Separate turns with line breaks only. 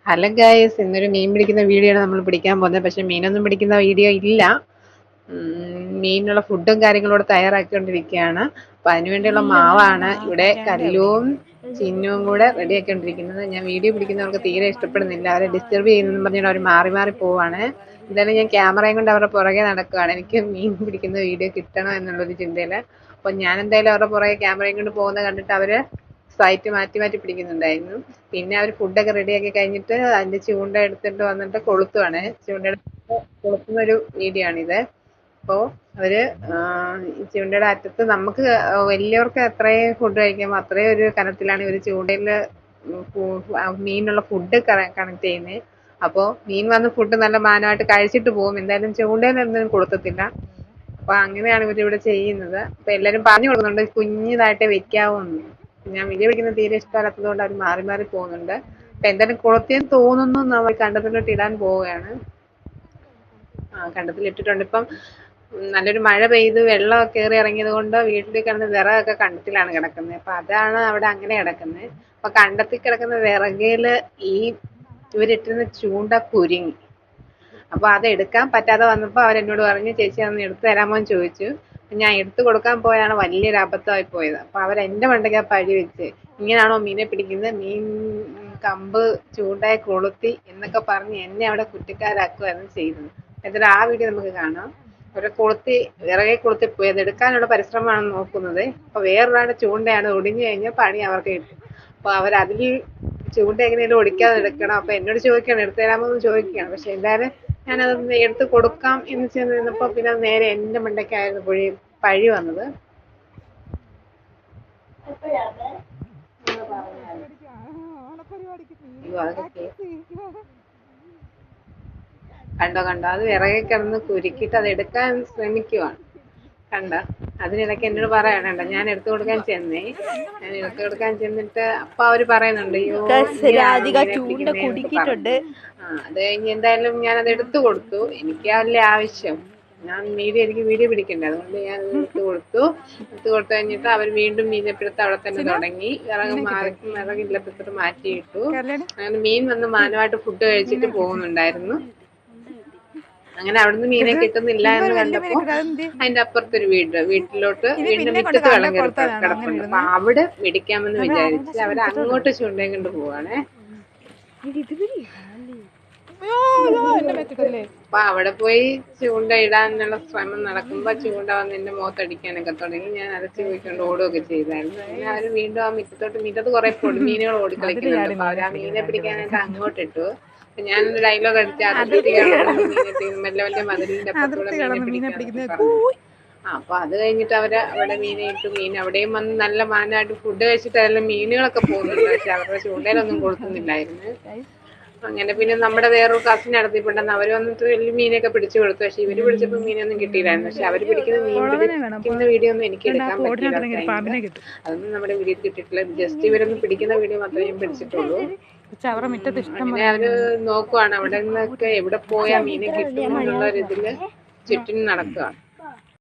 Hello guys, ഇന്നൊരു മീൻ പിടിക്കുന്ന video ആണ് നമ്മൾ പിടിക്കാൻ പോകുന്നത്. പക്ഷെ മീനൊന്നും പിടിക്കുന്ന വീഡിയോ ഇല്ല. മീനിനുള്ള ഫുഡും കാര്യങ്ങളോട് തയ്യാറാക്കിക്കൊണ്ടിരിക്കുകയാണ്. അപ്പൊ അതിനുവേണ്ടിയുള്ള മാവാണ് ഇവിടെ കല്ലും ചിഹ്നവും കൂടെ റെഡി ആക്കിക്കൊണ്ടിരിക്കുന്നത്. ഞാൻ വീഡിയോ പിടിക്കുന്നവർക്ക് തീരെ ഇഷ്ടപ്പെടുന്നില്ല, അവരെ ഡിസ്റ്റർബ് ചെയ്യുന്നെന്ന് പറഞ്ഞാൽ അവർ മാറി മാറി പോവാണ്. എന്തായാലും ഞാൻ ക്യാമറയും കൊണ്ട് അവരുടെ പുറകെ നടക്കുകയാണ്. എനിക്ക് മീൻ പിടിക്കുന്ന വീഡിയോ കിട്ടണം എന്നുള്ളൊരു ചിന്തയില്. അപ്പൊ ഞാൻ എന്തായാലും അവരുടെ പുറകെ ക്യാമറയും കൊണ്ട് പോകുന്നത് കണ്ടിട്ട് അവര് സൈറ്റ് മാറ്റി മാറ്റി പിടിക്കുന്നുണ്ടായിരുന്നു. പിന്നെ അവർ ഫുഡൊക്കെ റെഡിയാക്കി കഴിഞ്ഞിട്ട് അതിന്റെ ചൂണ്ട എടുത്തിട്ട് വന്നിട്ട് കൊളുത്തുവാണ്. ചൂണ്ട കൊളുത്തുന്ന ഒരു വീഡിയോ ആണിത്. അപ്പോൾ അവര് ഈ ചൂണ്ടയുടെ അറ്റത്ത് നമുക്ക് വലിയവർക്ക് എത്രയും ഫുഡ് കഴിക്കുമ്പോൾ അത്രയും ഒരു കനത്തിലാണ് ഇവർ ചൂണ്ടയിൽ മീനുള്ള ഫുഡ് കണക്ട് ചെയ്യുന്നത്. അപ്പോൾ മീൻ വന്ന് ഫുഡ് നല്ല മാനമായിട്ട് കഴിച്ചിട്ട് പോകും. എന്തായാലും ചൂണ്ടയിൽ ഒന്നും കൊടുക്കത്തില്ല. അപ്പൊ അങ്ങനെയാണ് ഇവരിവിടെ ചെയ്യുന്നത്. അപ്പൊ എല്ലാരും പറഞ്ഞു കൊടുക്കുന്നുണ്ട് കുഞ്ഞിതായിട്ട് വെക്കാവൂന്ന്. ഞാൻ വീഡിയോ പിടിക്കുന്നത് തീരെ ഇഷ്ടമല്ലാത്തത് കൊണ്ട് അവർ മാറി മാറി പോകുന്നുണ്ട്. അപ്പൊ എന്തായാലും കുളത്തിയെന്ന് തോന്നുന്നു നമ്മൾ കണ്ടത്തിലോട്ട് ഇടാൻ പോവുകയാണ്. കണ്ടത്തിൽ ഇട്ടിട്ടുണ്ട്. ഇപ്പം നല്ലൊരു മഴ പെയ്ത് വെള്ളം കയറി ഇറങ്ങിയത് കൊണ്ട് വീട്ടിൽ കിടന്ന വിറകൊക്കെ കണ്ടത്തിലാണ് കിടക്കുന്നത്. അപ്പൊ അതാണ് അവിടെ അങ്ങനെ കിടക്കുന്നത്. അപ്പൊ കണ്ടത്തിൽ കിടക്കുന്ന വിറകില് ഈ ഇവരിട്ടിരുന്ന ചൂണ്ട കുരുങ്ങി. അപ്പൊ അത് എടുക്കാൻ പറ്റാതെ വന്നപ്പോ അവരെന്നോട് പറഞ്ഞു, ചേച്ചി അതൊന്ന് എടുത്തു തരാമോ എന്ന് ചോദിച്ചു. ഞാൻ എടുത്തു കൊടുക്കാൻ പോയാണ് വലിയൊരു അബദ്ധമായി പോയത്. അപ്പൊ അവരെന്റെ മണ്ടയ്ക്ക് പഴി വെച്ച്, ഇങ്ങനാണോ മീനെ പിടിക്കുന്നത്, മീൻ കമ്പ് ചൂണ്ടായി കൊളുത്തി എന്നൊക്കെ പറഞ്ഞ് എന്നെ അവിടെ കുറ്റക്കാരാക്കുകയായിരുന്നു ചെയ്തത്. എന്നിട്ട് ആ വീഡിയോ നമുക്ക് കാണാം. അവരെ കൊളുത്തി വിറകെ കൊളുത്തി പോയി അത് എടുക്കാനുള്ള പരിശ്രമമാണ് നോക്കുന്നത്. അപ്പൊ വേറൊരാളുടെ ചൂണ്ടയാണ് ഒടിഞ്ഞു കഴിഞ്ഞാൽ പണി അവർക്ക് കിട്ടും. അപ്പൊ അവരതിൽ ചൂണ്ട എങ്ങനെയാലും ഒടിക്കാതെ എടുക്കണം. അപ്പൊ എന്നോട് ചോദിക്കുകയാണ് എടുത്തു തരാമോ എന്ന് ചോദിക്കുകയാണ്. പക്ഷെ എന്തായാലും ഞാനത് എടുത്ത് കൊടുക്കാം എന്ന് ചെന്നപ്പോ പിന്നെ നേരെ എന്റെ മണ്ടയ്ക്കായിരുന്നു പഴി വന്നത്. കണ്ടോ അത് വിറകെ കിടന്ന് കുരുക്കിട്ട് അത് എടുക്കാൻ ശ്രമിക്കുവാണ്. കണ്ട അതിനിടയ്ക്ക് എന്നോട് പറയണണ്ട, ഞാൻ എടുത്തു കൊടുക്കാൻ ചെന്നിട്ട് അപ്പൊ അവര് പറയുന്നുണ്ട്, അത് കഴിഞ്ഞ് എന്തായാലും ഞാൻ അത് എടുത്തു കൊടുത്തു. എനിക്ക് അതിലെ ആവശ്യം, എനിക്ക് വീഡിയോ പിടിക്കണ്ടേ, അതുകൊണ്ട് ഞാൻ എടുത്തു കൊടുത്തു കഴിഞ്ഞിട്ട് അവർ വീണ്ടും മീനെപ്പിടുത്ത് അവിടെ തന്നെ തുടങ്ങി. വിറകില്ലപ്പിടുത്തിട്ട് മാറ്റിയിട്ടു. അങ്ങനെ മീൻ വന്ന് മാനമായിട്ട് ഫുഡ് കഴിച്ചിട്ട് പോകുന്നുണ്ടായിരുന്നു. അങ്ങനെ അവിടുന്ന് മീനെ കിട്ടുന്നില്ല എന്ന് കണ്ടപ്പോ അതിന്റെ അപ്പുറത്തൊരു വീട്ടിലോട്ട് വീണ്ടും മുറ്റത്ത് വെള്ളം കിടപ്പുണ്ട്. അപ്പൊ അവിടെ പിടിക്കാമെന്ന് വിചാരിച്ച് അവര് അങ്ങോട്ട് ചൂണ്ടയും കൊണ്ട് പോവാണേ. അപ്പൊ അവിടെ പോയി ചൂണ്ട ഇടാനുള്ള ശ്രമം നടക്കുമ്പോ ചൂണ്ട വന്ന് എന്റെ മുഖത്തടിക്കാനൊക്കെ തുടങ്ങി. ഞാൻ അരച്ചു പോയിക്കൊണ്ട് ഓടുകയൊക്കെ ചെയ്തായിരുന്നു. പിന്നെ അവര് വീണ്ടും ആ മുറ്റത്ത് കുറെ പൊടിമീനുകൾ ഓടിക്കളിക്കുന്നുണ്ട്. അപ്പൊ അവര് ആ മീനെ പിടിക്കാനായിട്ട് അങ്ങോട്ട് ഇട്ടു. ഞാനൊരു ഡയലോഗ് അടിച്ചു, മെല്ലെ വലിയ മതിലിന്റെ അപ്പുറത്തൂടെ മീനെ പിടിക്കാൻ പറഞ്ഞു. അപ്പൊ അത് കഴിഞ്ഞിട്ട് അവര് അവിടെ മീനെ ഇട്ടു. മീൻ അവിടെയും വന്ന് നല്ല മാനായിട്ട് ഫുഡ് കഴിച്ചിട്ടായാലും മീനുകളൊക്കെ പോകുന്നുണ്ട്. പക്ഷെ അവരുടെ ചൂണ്ടയിലൊന്നും കൊടുക്കുന്നില്ലായിരുന്നു. അങ്ങനെ പിന്നെ നമ്മുടെ വേറൊരു കസിൻ നടത്തിയിട്ടുണ്ടെന്ന് അവര് വന്നിട്ട് വലിയ മീനൊക്കെ പിടിച്ചു കൊടുത്തു. പക്ഷെ ഇവര് പിടിച്ചപ്പോ മീനൊന്നും കിട്ടിയില്ലായിരുന്നു. പക്ഷെ അവര് പിടിക്കുന്ന മീൻ പിടിക്കുന്ന വീഡിയോ ഒന്നും എനിക്ക് എടുക്കാൻ പറ്റില്ല. അതൊന്നും നമ്മുടെ വീഡിയോ കിട്ടിയിട്ടില്ല. ജസ്റ്റ് ഇവരൊന്നും പിടിക്കുന്ന വീഡിയോ മാത്രമേ ഞാൻ പിടിച്ചിട്ടുള്ളൂ. അങ്ങനെ അവര് നോക്കുവാണ് അവിടെ നിന്നൊക്കെ എവിടെ പോയാൽ മീനെ കിട്ടും എന്നുള്ള ഒരു ഇതില് ചുറ്റിനും നടക്കുകയാണ്.